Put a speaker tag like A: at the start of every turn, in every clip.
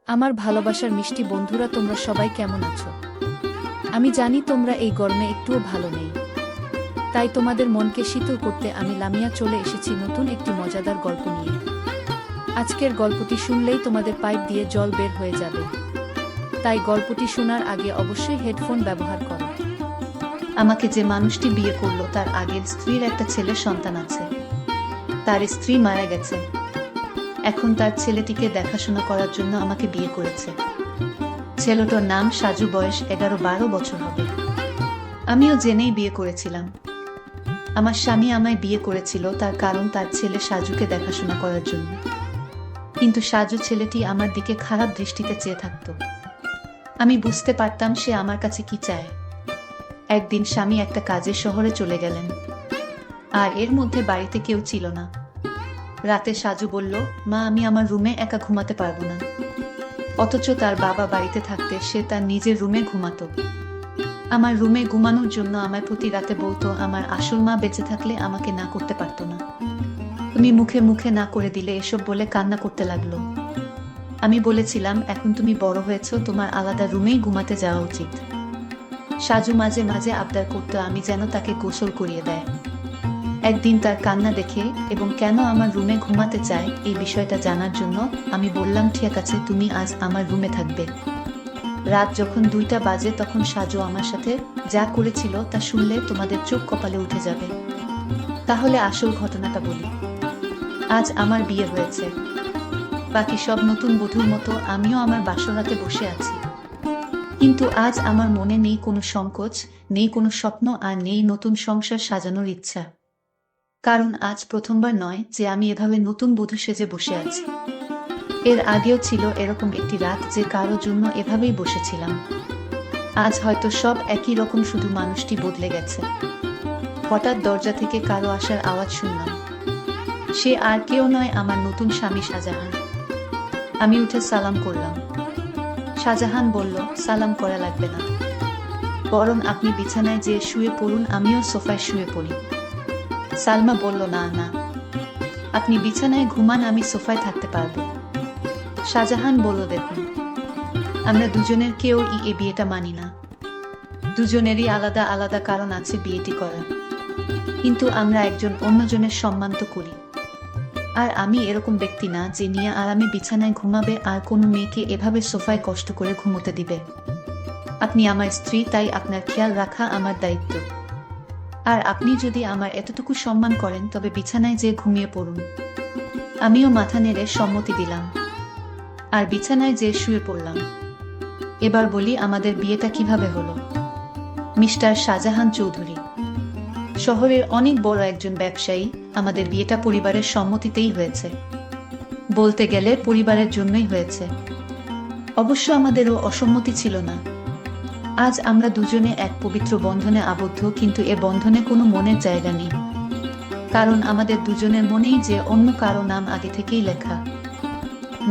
A: আমার ভালোবাসার মিষ্টি বন্ধুরা, তোমরা সবাই কেমন আছো? আমি জানি তোমরা এই গরমে একটুও ভালো নেই। তাই তোমাদের মনকে শীতল করতে আমি লামিয়া চলে এসেছি নতুন একটি মজাদার গল্প নিয়ে। আজকের গল্পটি শুনলেই তোমাদের পাইপ দিয়ে জল বের হয়ে যাবে। তাই গল্পটি শোনার আগে অবশ্যই হেডফোন ব্যবহার করো।
B: আমাকে যে মানুষটি বিয়ে করলো তার আগের স্ত্রীর একটা ছেলের সন্তান আছে। তার স্ত্রী মারা গেছে। এখন তার ছেলেটিকে দেখাশোনা করার জন্য আমাকে বিয়ে করেছে। ছেলেটার নাম সাজু, বয়স 11-12 বছর হবে। আমিও জেনেই বিয়ে করেছিলাম। আমার স্বামী আমায় বিয়ে করেছিল তার কারণ তার ছেলে সাজুকে দেখাশোনা করার জন্য। কিন্তু সাজু ছেলেটি আমার দিকে খারাপ দৃষ্টিতে চেয়ে থাকতো। আমি বুঝতে পারতাম সে আমার কাছে কি চায়। একদিন স্বামী একটা কাজের শহরে চলে গেলেন, আর এর মধ্যে বাড়িতে কেউ ছিল না। রাতে সাজু বলল, মা, আমি আমার রুমে একা ঘুমাতে পারবো না। অথচ তার বাবা বাড়িতে থাকতে সে তার নিজের রুমে ঘুমাতো। আমার রুমে ঘুমানোর জন্য আমায় প্রতি রাতে বলতো আমার আসল মা বেঁচে থাকলে আমাকে না করতে পারতো না। তুমি মুখে মুখে না করে দিলে এসব বলে কান্না করতে লাগলো। আমি বলেছিলাম, এখন তুমি বড় হয়েছো, তোমার আলাদা রুমেই ঘুমাতে যাওয়া উচিত। সাজু মাঝে মাঝে আবদার করতো আমি যেন তাকে গোসল করিয়ে দেয়। একদিন তার কান্না দেখে এবং কেন আমার রুমে ঘুমাতে চায় এই বিষয়টা জানার জন্য আমি বললাম, ঠিক আছে, তুমি আজ আমার রুমে থাকবে। রাত যখন 2টা বাজে তখন সাজু আমার সাথে যা করেছিল তা শুনলে তোমাদের চোখ কপালে উঠে যাবে। তাহলে আসল ঘটনাটা বলি। আজ আমার বিয়ে হয়েছে। বাকি সব নতুন বধূর মতো আমিও আমার বাসরাতে বসে আছি। কিন্তু আজ আমার মনে নেই কোনো সংকোচ, নেই কোনো স্বপ্ন, আর নেই নতুন সংসার সাজানোর ইচ্ছা। কারণ আজ প্রথমবার নয় যে আমি এভাবে নতুন বধূ সেজে বসে আছি। এর আগেও ছিল এরকম একটি রাত যে কারো জন্য এভাবেই বসেছিলাম। আজ হয়তো সব একই রকম, শুধু মানুষটি বদলে গেছে। হঠাৎ দরজা থেকে কারো আসার আওয়াজ শুনলাম। সে আর কেউ নয়, আমার নতুন স্বামী শাহজাহান। আমি উঠে সালাম করলাম। শাহজাহান বলল, সালাম করা লাগবে না, বরং আপনি বিছানায় যেয়ে শুয়ে পড়ুন, আমিও সোফায় শুয়ে পড়ি। সালমা বলল, না না, আপনি বিছানায় ঘুমান, আমি সোফায় থাকতে পারবো। শাহজাহান বলল, দেখুন, আমরা দুজনের কেউ এ বিয়েটা মানি না। দুজনেরই আলাদা আলাদা কারণ আছে বিয়েটি করার, কিন্তু আমরা একজন অন্যজনের সম্মান তো করি। আর আমি এরকম ব্যক্তি না যে নিয়ে আরামে বিছানায় ঘুমাবে আর কোনো মেয়েকে এভাবে সোফায় কষ্ট করে ঘুমোতে দিবে। আপনি আমার স্ত্রী, তাই আপনার খেয়াল রাখা আমার দায়িত্ব। আর আপনি যদি আমার এতটুকু সম্মান করেন তবে বিছানায় যেয়ে ঘুমিয়ে পড়ুন। আমিও মাথা নেড়ে সম্মতি দিলাম আর বিছানায় যেয়ে শুয়ে পড়লাম। এবার বলি আমাদের বিয়েটা কিভাবে হলো। মিস্টার শাহজাহান চৌধুরী শহরের অনেক বড় একজন ব্যবসায়ী। আমাদের বিয়েটা পরিবারের সম্মতিতেই হয়েছে। বলতে গেলে পরিবারের জন্যই হয়েছে। অবশ্য আমাদেরও অসম্মতি ছিল না। আজ আমরা দুজনে এক পবিত্র বন্ধনে আবদ্ধ, কিন্তু এ বন্ধনে কোনো মনের জায়গা নেই। কারণ আমাদের দুজনের মনেই যে অন্য কারো নাম আগে থেকেই লেখা।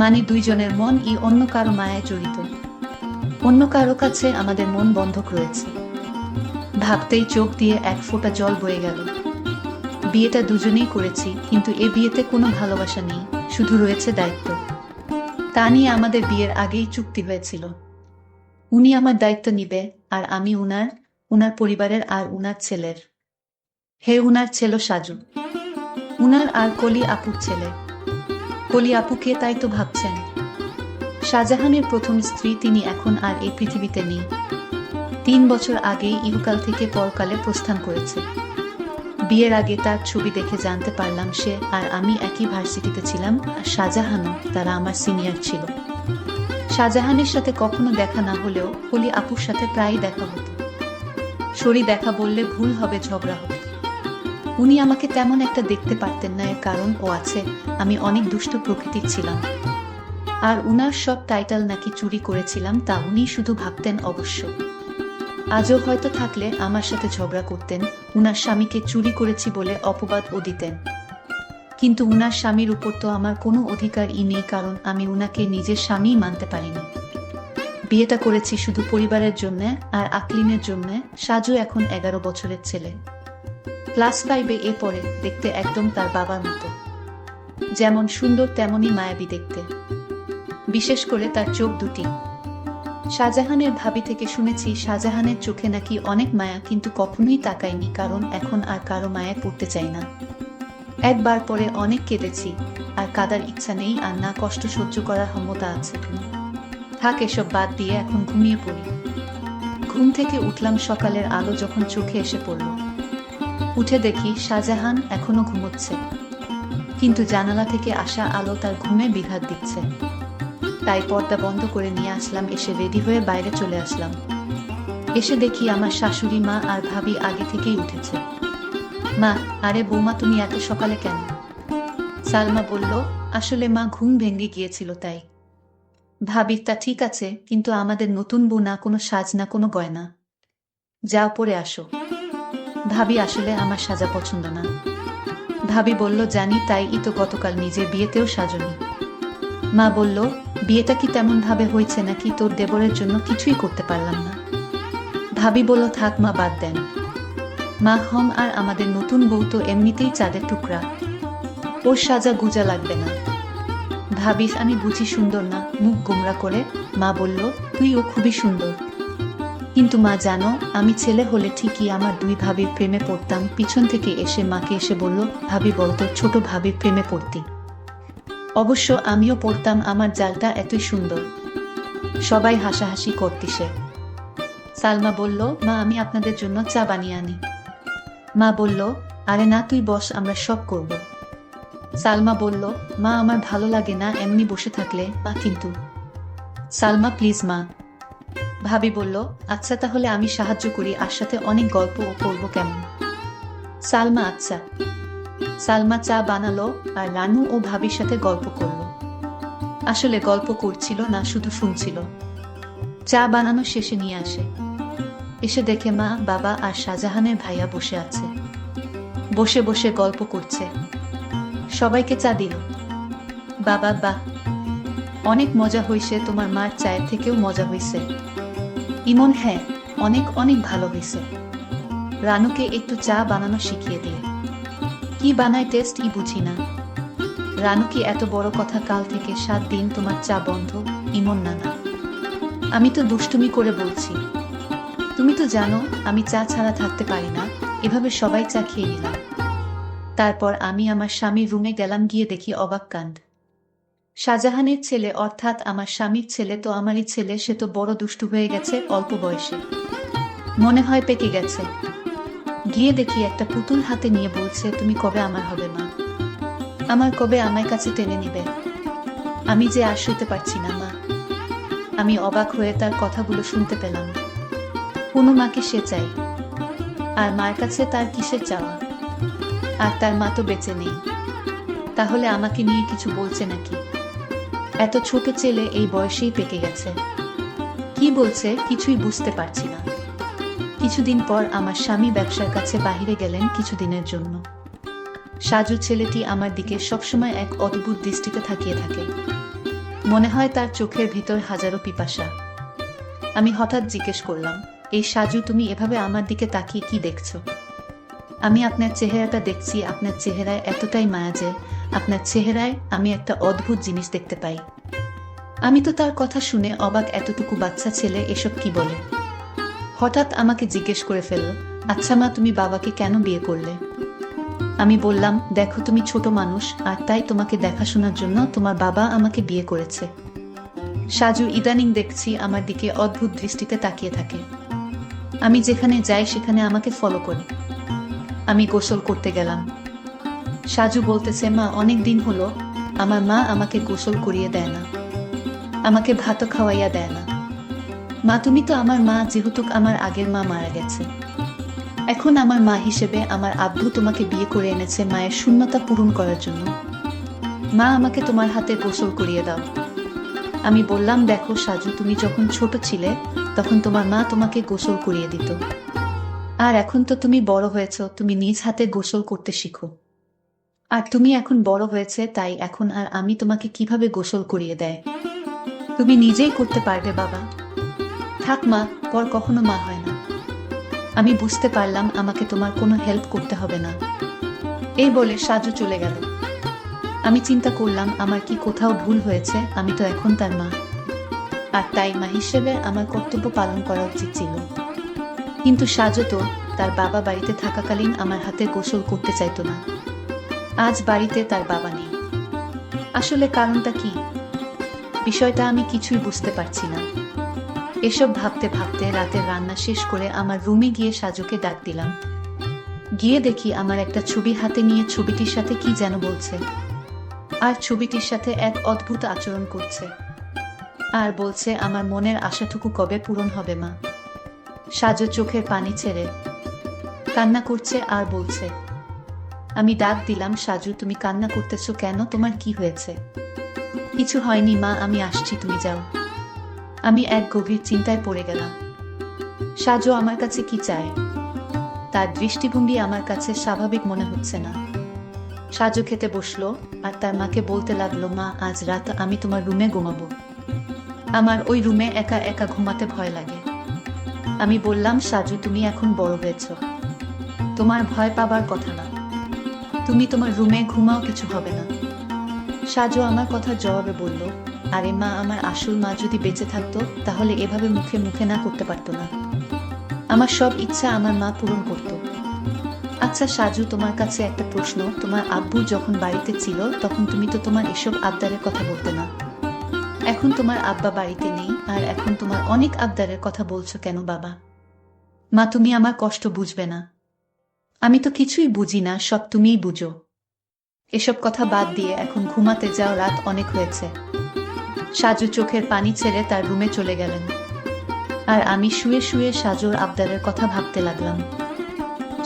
B: মানে দুইজনের মন অন্য কারো মায়ায় জড়িত। অন্য কারো কাছে আমাদের মন বন্ধক রয়েছে। ভাবতেই চোখ দিয়ে এক ফোঁটা জল বয়ে গেল। বিয়েটা দুজনেই করেছি, কিন্তু এ বিয়েতে কোনো ভালোবাসা নেই, শুধু রয়েছে দায়িত্ব। তা নিয়ে আমাদের বিয়ের আগেই চুক্তি হয়েছিল। উনি আমার দায়িত্ব নিবে, আর আমি উনার পরিবারের আর উনার ছেলের। হে, উনার ছেলে সাজু, উনার আর কলি আপুর ছেলে। কলি আপুকে তাই তো ভাবছেন? শাহজাহানের প্রথম স্ত্রী, তিনি এখন আর এই পৃথিবীতে নেই। 3 বছর আগেই ইহকাল থেকে পরকালে প্রস্থান করেছে। বিয়ের আগে তার ছবি দেখে জানতে পারলাম সে আর আমি একই ভার্সিটিতে ছিলাম, আর শাহজাহানও, তারা আমার সিনিয়র ছিল। শাহজাহানের সাথে কখনো দেখা না হলেও কলি আপুর সাথে প্রায়ই দেখা হতো। সরি দেখা বললে ভুল হবে, ঝগড়া হতো। উনি আমাকে তেমন একটা দেখতে পারতেন না, এর কারণ ও আছে, আমি অনেক দুষ্ট প্রকৃতির ছিলাম। আর উনার সব টাইটেল নাকি চুরি করেছিলাম, তা উনি শুধু ভাবতেন অবশ্য। আজও হয়তো থাকলে আমার সাথে ঝগড়া করতেন, উনার স্বামীকে চুরি করেছি বলে অপবাদও দিতেন। কিন্তু উনার স্বামীর উপর তো আমার কোনো অধিকারই নেই, কারণ আমি উনাকে নিজের স্বামীই মানতে পারিনি। বিয়েটা করেছি শুধু পরিবারের জন্য আর আকলিমের জন্য। সাজু এখন 11 বছরের ছেলে, ক্লাস 5-এ পড়ে। দেখতে একদম তার বাবার মতো, যেমন সুন্দর তেমনই মায়াবী দেখতে। বিশেষ করে তার চোখ দুটি। শাহজাহানের ভাবি থেকে শুনেছি শাহজাহানের চোখে নাকি অনেক মায়া, কিন্তু কখনোই তাকায়নি, কারণ এখন আর কারো মায়া পড়তে চাই না। একবার পরে অনেক কেঁদেছি, আর কাদার ইচ্ছা নেই, আর না কষ্ট সহ্য করার ক্ষমতা আছে। থাক এসব বাদ দিয়ে এখন ঘুমিয়ে পড়ি। ঘুম থেকে উঠলাম সকালের আলো যখন চোখে এসে পড়ল। উঠে দেখি শাহজাহান এখনো ঘুমোচ্ছে, কিন্তু জানালা থেকে আসা আলো তার ঘুমে বিঘাত দিচ্ছে। তাই পর্দা বন্ধ করে নিয়ে আসলাম, এসে রেডি হয়ে বাইরে চলে আসলাম। এসে দেখি আমার শাশুড়ি মা আর ভাবি আগে থেকেই উঠেছে। মা, আরে বৌমা তুমি এত সকালে কেন? সালমা বলল, আসলে মা ঘুম ভেঙে গিয়েছিল তাই। ভাবির তা ঠিক আছে, কিন্তু আমাদের নতুন বউ, না কোনো সাজ না কোনো গয়না। যাও পরে আসো। ভাবি, আসলে আমার সাজা পছন্দ না। ভাবি বলল, জানি, তাই তো গতকাল নিজের বিয়েতেও সাজনি। মা বলল, বিয়েটা কি তেমন ভাবে হয়েছে নাকি তোর দেবরের জন্য কিছুই করতে পারলাম না? ভাবি বলল, থাক মা, বাদ দেন। মা, আর আমাদের নতুন বউ তো এমনিতেই চাঁদের টুকরা, ওর সাজা গুজা লাগবে না। ভাবিস আমি বুঝি সুন্দর না? মুখ গোমরা করে মা বলল, তুইও খুবই সুন্দর। কিন্তু মা জানো, আমি ছেলে হলে ঠিকই আমার দুই ভাবির প্রেমে পড়তাম। পিছন থেকে এসে মাকে এসে বলল, ভাবি বলতো ছোট ভাবির প্রেমে পড়তি। অবশ্য আমিও পড়তাম, আমার জালটা এতই সুন্দর। সবাই হাসাহাসি করতিসে। সালমা বলল, মা আমি আপনাদের জন্য চা বানিয়ে আনি। মা বলল, আরে না, তুই বস, আমরা সব করব। সালমা বলল, মা আমার ভালো লাগে না এমনি বসে থাকলে। মা কিন্তু। সালমা, প্লিজ মা। ভাবি বলল, আচ্ছা তাহলে আমি সাহায্য করি, আর সাথে অনেক গল্প করব, কেমন? সালমা, আচ্ছা। সালমা চা বানালো আর রানু ও ভাবির সাথে গল্প করলো। আসলে গল্প করছিল না, শুধু শুনছিল। চা বানানো শেষে নিয়ে আসে। এসে দেখে মা, বাবা আর শাহজাহানের ভাইয়া বসে আছে। বসে বসে গল্প করছে। সবাইকে চা দিল। বাবা, বাহ, অনেক মজা হয়েছে, তোমার মার চায়ের থেকেও মজা হয়েছে। ইমন, হ্যাঁ, অনেক অনেক ভালো হয়েছে। রানুকে একটু চা বানানো শিখিয়ে দিয়ে। কি বানায় টেস্টই বুঝি না। রানু, কি এত বড় কথা? কাল থেকে 7 দিন তোমার চা বন্ধ। ইমন, না না, আমি তো দুষ্টুমি করে বলছি। তুমি তো জানো আমি চা ছাড়া থাকতে পারি না। এভাবে সবাই চা খেয়ে নিলাম। তারপর আমি আমার স্বামীর রুমে গেলাম, গিয়ে দেখি অবাক কাণ্ড। শাহজাহানের ছেলে, অর্থাৎ আমার স্বামীর ছেলে তো আমারই ছেলে, সে তো বড় দুষ্টু হয়ে গেছে অল্প বয়সে। মনে হয় পেকে গেছে। গিয়ে দেখি একটা পুতুল হাতে নিয়ে বলছে, তুমি কবে আমার হবে মা? আমার কবে আমার কাছে টেনে নিবে? আমি যে আর শুতে পারছি না মা। আমি অবাক হয়ে তার কথাগুলো শুনতে পেলাম। কোনো মাকে সে চাই, আর মার কাছে তার কিসের চাওয়া? আর তার মা তো বেঁচে নেই। তাহলে আমাকে নিয়ে কিছু বলছে নাকি? এত ছোট ছেলে এই বয়সেই পেকে গেছে। কি বলছে কিছুই বুঝতে পারছি না। কিছুদিন পর আমার স্বামী ব্যবসার কাছে বাহিরে গেলেন কিছুদিনের জন্য। সাজু ছেলেটি আমার দিকে সবসময় এক অদ্ভুত দৃষ্টিতে তাকিয়ে থাকে। মনে হয় তার চোখের ভিতর হাজারো পিপাসা। আমি হঠাৎ জিজ্ঞেস করলাম, এই সাজু, তুমি এভাবে আমার দিকে তাকিয়ে কি দেখছো? আমি আপনার চেহারাটা দেখছি। আপনার চেহারায় এতটাই মায়া যে আপনার চেহারায় আমি একটা অদ্ভুত জিনিস দেখতে পাই। আমি তো তার কথা শুনে অবাক, এতটুকু বাচ্চা ছেলে এসব কি বলে? হঠাৎ আমাকে জিজ্ঞেস করে ফেলল, আচ্ছা মা, তুমি বাবাকে কেন বিয়ে করলে? আমি বললাম, দেখো তুমি ছোট মানুষ, আর তাই তোমাকে দেখাশোনার জন্য তোমার বাবা আমাকে বিয়ে করেছে। সাজু ইদানিং দেখছি আমার দিকে অদ্ভুত দৃষ্টিতে তাকিয়ে থাকে। আমি যেখানে যাই সেখানে আমাকে ফলো করে। আমি গোসল করতে গেলাম। সাজু বলতেছে, মা, অনেক দিন হলো আমার মা আমাকে গোসল করিয়ে দেয় না, আমাকে ভাতও খাওয়াইয়া দেয় না। মা, তুমি তো আমার মা, যেহেতু আমার আগের মা মারা গেছে। এখন আমার মা হিসেবে আমার আব্বু তোমাকে বিয়ে করে এনেছে মায়ের শূন্যতা পূরণ করার জন্য। মা, আমাকে তোমার হাতে গোসল করিয়ে দাও। আমি বললাম, দেখো সাজু, তুমি যখন ছোট ছিলে তখন তোমার মা তোমাকে গোসল করিয়ে দিত, আর এখন তো তুমি বড় হয়েছ, তুমি নিজ হাতে গোসল করতে শিখো। আর তুমি এখন বড় হয়েছে, তাই এখন আর আমি তোমাকে কিভাবে গোসল করিয়ে দেয় তুমি নিজেই করতে পারবে বাবা। থাক মা, পর কখনো মা হয় না। আমি বুঝতে পারলাম আমাকে তোমার কোনো হেল্প করতে হবে না। এই বলে সাজু চলে গেল। আমি চিন্তা করলাম আমার কি কোথাও ভুল হয়েছে, আমি তো এখন তার মা, আর তাই মা হিসেবে আমার কর্তব্য পালন করা উচিত ছিল। কিন্তু সাজু তো তার বাবা বাড়িতে থাকাকালীন আমার হাতে গোসল করতে চাইতো না। আজ বাড়িতে তার বাবা নেই। আসলে কারণটা কি? বিষয়টা আমি কিছুই বুঝতে পারছি না। এসব ভাবতে ভাবতে রাতের রান্না শেষ করে আমার রুমে গিয়ে সাজুকে ডাক দিলাম। গিয়ে দেখি আমার একটা ছবি হাতে নিয়ে ছবিটির সাথে কি যেন বলছে, আর ছবিটির সাথে এক অদ্ভুত আচরণ করছে, আর বলছে আমার মনের আশাটুকু কবে পূরণ হবে মা। সাজু চোখের পানি ছেড়ে কান্না করছে আর বলছে। আমি ডাক দিলাম, সাজু তুমি কান্না করতেছো কেন, তোমার কি হয়েছে? কিছু হয়নি মা, আমি আসছি, তুমি যাও। আমি এক গভীর চিন্তায় পড়ে গেলাম। সাজু আমার কাছে কি চায়? তার দৃষ্টিভঙ্গি আমার কাছে স্বাভাবিক মনে হচ্ছে না। সাজু খেতে বসলো আর তার মাকে বলতে লাগলো, মা আজ রাত আমি তোমার রুমে ঘুমাবো। আমার ওই রুমে একা একা ঘুমাতে ভয় লাগে। আমি বললাম, সাজু তুমি এখন বড় হয়েছ, তোমার ভয় পাবার কথা না, তুমি তোমার রুমে ঘুমাও, কিছু হবে না। সাজু আমার কথা জবাবে বলল, আরে মা, আমার আসল মা যদি বেঁচে থাকতো তাহলে এভাবে মুখে মুখে না করতে পারতো না। আমার সব ইচ্ছা আমার মা পূরণ করত। আচ্ছা সাজু, তোমার কাছে একটা প্রশ্ন, তোমার আব্বু যখন বাড়িতে ছিল তখন তুমি তো তোমার এসব আবদারের কথা বলতে না। এখন তোমার আব্বা বাড়িতে নেই আর এখন তোমার অনেক আবদারের কথা বলছো কেন বাবা? মা তুমি আমার কষ্ট বুঝবে না? আমি তো কিছুই বুঝি না, সব তুমিই বুঝো। এসব কথা বাদ দিয়ে এখন ঘুমাতে যাও, রাত অনেক হয়েছে। সাজু চোখের পানি ছেড়ে তার রুমে চলে গেলেন, আর আমি শুয়ে শুয়ে সাজুর আবদারের কথা ভাবতে লাগলাম।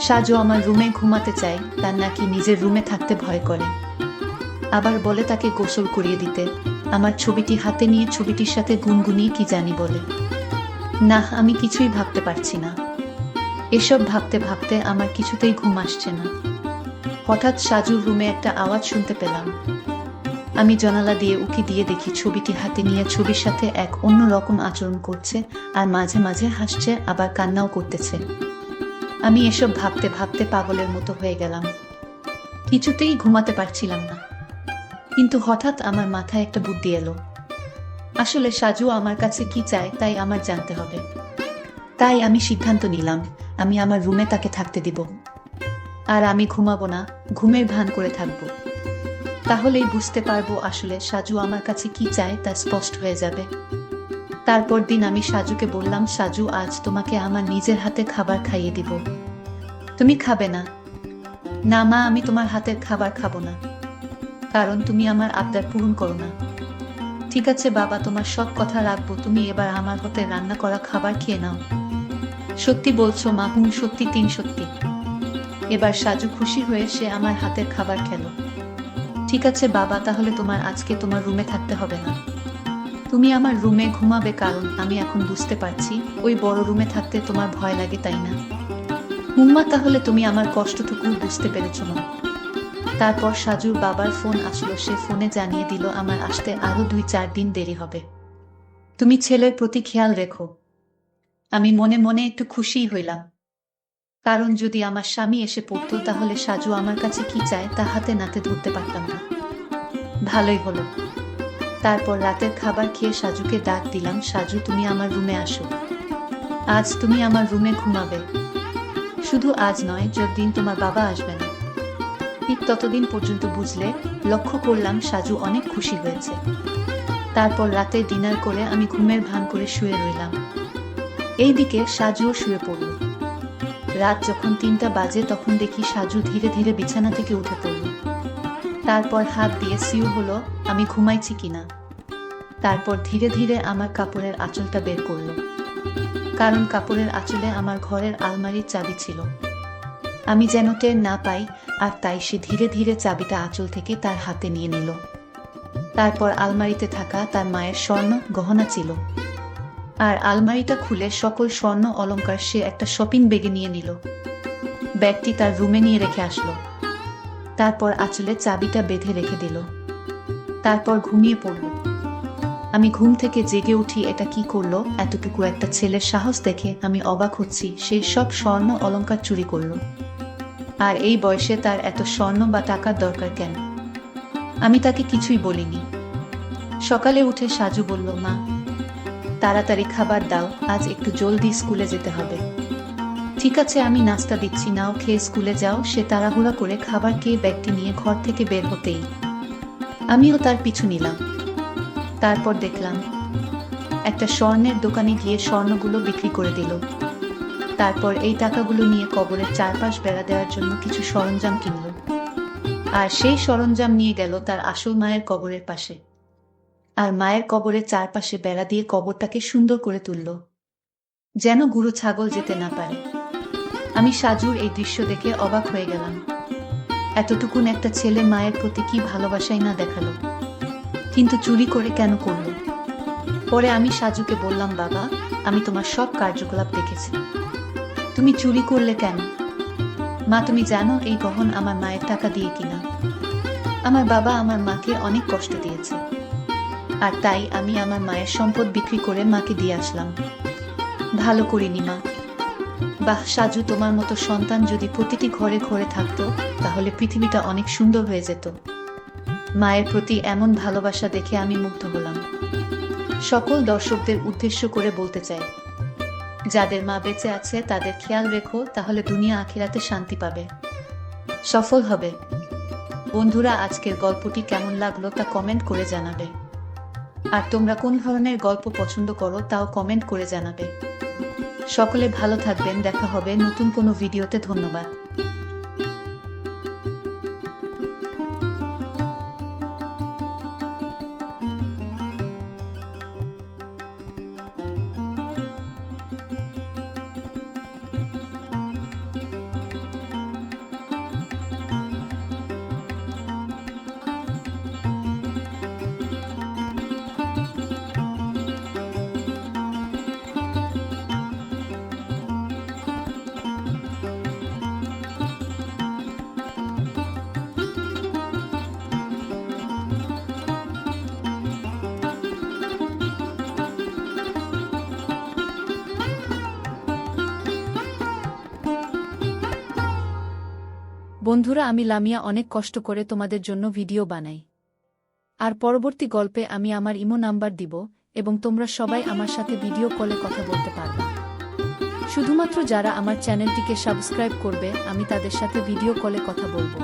B: সাজু আমার রুমে ঘুমাতে চায়, তার নাকি নিজের রুমে থাকতে ভয় করে। আবার বলে তাকে গোসল করিয়ে দিতে, আমার ছবিটি হাতে নিয়ে ছবিটির সাথে গুনগুনিয়ে কি জানি বলে। না, আমি কিছুই ভাবতে পারছি না। এসব ভাবতে ভাবতে আমার কিছুতেই ঘুম আসছে না। হঠাৎ সাজুর রুমে একটা আওয়াজ শুনতে পেলাম। আমি জানালা দিয়ে উকি দিয়ে দেখি ছবিটি হাতে নিয়ে ছবির সাথে এক অন্য রকম আচরণ করছে, আর মাঝে মাঝে হাসছে, আবার কান্নাও করতেছে। আমি এসব ভাবতে ভাবতে পাগলের মতো হয়ে গেলাম, কিছুতেই ঘুমাতে পারছিলাম না। কিন্তু হঠাৎ আমার মাথায় একটা বুদ্ধি এলো। আসলে সাজু আমার কাছে কি চায় তাই আমার জানতে হবে। তাই আমি সিদ্ধান্ত নিলাম, আমি আমার রুমে তাকে থাকতে দিব, আর আমি ঘুমাবো না, ঘুমের ভান করে থাকবো। তাহলেই বুঝতে পারবো আসলে সাজু আমার কাছে কি চায়, তা স্পষ্ট হয়ে যাবে। তারপর দিন আমি সাজুকে বললাম, সাজু আজ তোমাকে আমার নিজের হাতে খাবার খাইয়ে দিব, তুমি খাবে না? না মা, আমি তোমার হাতের খাবার খাবো না, কারণ তুমি আমার আবদার পূরণ করো না। ঠিক আছে বাবা, তোমার সব কথা রাখবো, তুমি এবার আমার হাতে রান্না করা খাবার খেয়ে নাও। সত্যি বলছো মা? হুম সত্যি, 3 সত্যি। এবার সাজু খুশি হয়ে সে আমার হাতের খাবার খেলো। ঠিক আছে বাবা, তাহলে তোমার আজকে তোমার রুমে থাকতে হবে না, তুমি আমার রুমে ঘুমাবে, কারণ আমি এখন বুঝতে পারছি ওই বড় রুমে থাকতে তোমার ভয় লাগে, তাই না? হুম্মা, তাহলে তুমি আমার কষ্টটুকু বুঝতে পেরেছো মা। তারপর সাজুর বাবার ফোন আসলো, সে ফোনে জানিয়ে দিল আমার আসতে আরো 2-4 দিন দেরি হবে, তুমি ছেলের প্রতি খেয়াল রেখো। আমি মনে মনে একটু খুশিই হইলাম, কারণ যদি আমার স্বামী এসে পড়তো তাহলে সাজু আমার কাছে কি চায় তা হাতে নাতে ধরতে পারতাম না। ভালোই হলো। তারপর রাতের খাবার খেয়ে সাজুকে ডাক দিলাম, সাজু তুমি আমার রুমে আসো, আজ তুমি আমার রুমে ঘুমাবে। শুধু আজ নয়, যতদিন তোমার বাবা আসবে না, ঠিক ততদিন পর্যন্ত, বুঝলে? লক্ষ্য করলাম সাজু অনেক খুশি হয়েছে। তারপর রাতে ডিনার করে আমি ঘুমের ভান করে শুয়ে রইলাম। এইদিকে সাজুও শুয়ে পড়ল। রাত যখন 3টা বাজে তখন দেখি সাজু ধীরে ধীরে বিছানা থেকে উঠে পড়ল। তারপর হাত দিয়ে সিউ হলো আমি ঘুমাইছি কিনা। তারপর ধীরে ধীরে আমার কাপড়ের আঁচলটা বের করলো, কারণ কাপড়ের আঁচলে আমার ঘরের আলমারির চাবি ছিল। আমি যেন টের না পাই, আর তাই সে ধীরে ধীরে চাবিটা আঁচল থেকে তার হাতে নিয়ে নিল। তারপর আলমারিতে থাকা তার মায়ের স্বর্ণ গহনা ছিল, আর আলমারিটা খুলে সকল স্বর্ণ অলংকার সে একটা শপিং ব্যাগে নিয়ে নিল। ব্যাগটি তার রুমে নিয়ে রেখে আসলো। তারপর আঁচলে চাবিটা বেঁধে রেখে দিল। তারপর ঘুমিয়ে পড়ল। আমি ঘুম থেকে জেগে উঠি, এটা কি করলো? এতটুকু একটা ছেলের সাহস দেখে আমি অবাক হচ্ছি, সে সব স্বর্ণ অলংকার চুরি করলো। আর এই বয়সে তার এত স্বর্ণ বা টাকার দরকার কেন? আমি তাকে কিছুই বলিনি। সকালে উঠে সাজু বলল, মা, তাড়াতাড়ি খাবার দাও, আজ একটু জলদি স্কুলে যেতে হবে। ঠিক আছে, আমি নাস্তা দিচ্ছি, নাও খেয়ে স্কুলে যাও। সে তাড়াহুড়া করে খাবার খেয়ে ব্যাগটি নিয়ে ঘর থেকে বের হতেই আমিও তার পিছু নিলাম। তারপর দেখলাম একটা স্বর্ণের দোকানে গিয়ে স্বর্ণগুলো বিক্রি করে দিল। তারপর এই টাকাগুলো নিয়ে কবরের চারপাশ বেড়া দেওয়ার জন্য কিছু সরঞ্জাম কিনল, আর সেই সরঞ্জাম নিয়ে গেল তার আসল মায়ের কবরের পাশে। আর মায়ের কবরের চারপাশে বেড়া দিয়ে কবরটাকে সুন্দর করে তুলল, যেন গুরু ছাগল যেতে না পারে। আমি সাজুর এই দৃশ্য দেখে অবাক হয়ে গেলাম। এতটুকুন একটা ছেলে মায়ের প্রতি কি ভালোবাসাই না দেখালো, কিন্তু চুরি করে কেন করলো? পরে আমি সাজুকে বললাম, বাবা, আমি তোমার সব কার্যকলাপ দেখেছি, তুমি চুরি করলে কেন? মা, তুমি জানো এই গহন আমার মায়ের টাকা দিয়ে কিনা। আমার বাবা আমার মাকে অনেক কষ্ট দিয়েছে, আর তাই আমি আমার মায়ের সম্পদ বিক্রি করে মাকে দিয়ে আসলাম। ভালো করিনি মা। বাহ সাজু, তোমার মতো সন্তান যদি প্রতিটি ঘরে ঘরে থাকতো, তাহলে পৃথিবীটা অনেক সুন্দর হয়ে যেত। মায়ের প্রতি এমন ভালোবাসা দেখে আমি মুগ্ধ হলাম। সকল দর্শকদের উদ্দেশ্য করে বলতে চাই, যাদের মা বেঁচে আছে তাদের খেয়াল রেখো, তাহলে দুনিয়া আখিরাতে শান্তি পাবে, সফল হবে। বন্ধুরা, আজকের গল্পটি কেমন লাগলো তা কমেন্ট করে জানাবে। আর তোমরা কোন ধরনের গল্প পছন্দ করো তাও কমেন্ট করে জানাবে। সকলে ভালো থাকবেন, দেখা হবে নতুন কোনো ভিডিওতে। ধন্যবাদ।
A: বন্ধুরা, আমি লামিয়া অনেক কষ্ট করে তোমাদের জন্য ভিডিও বানাই। আর পরবর্তী গল্পে আমি আমার ইমো নাম্বার দিব, এবং তোমরা সবাই আমার সাথে ভিডিও কলে কথা বলতে পারবে। শুধুমাত্র যারা আমার চ্যানেলটিকে সাবস্ক্রাইব করবে, আমি তাদের সাথে ভিডিও কলে কথা বলবো।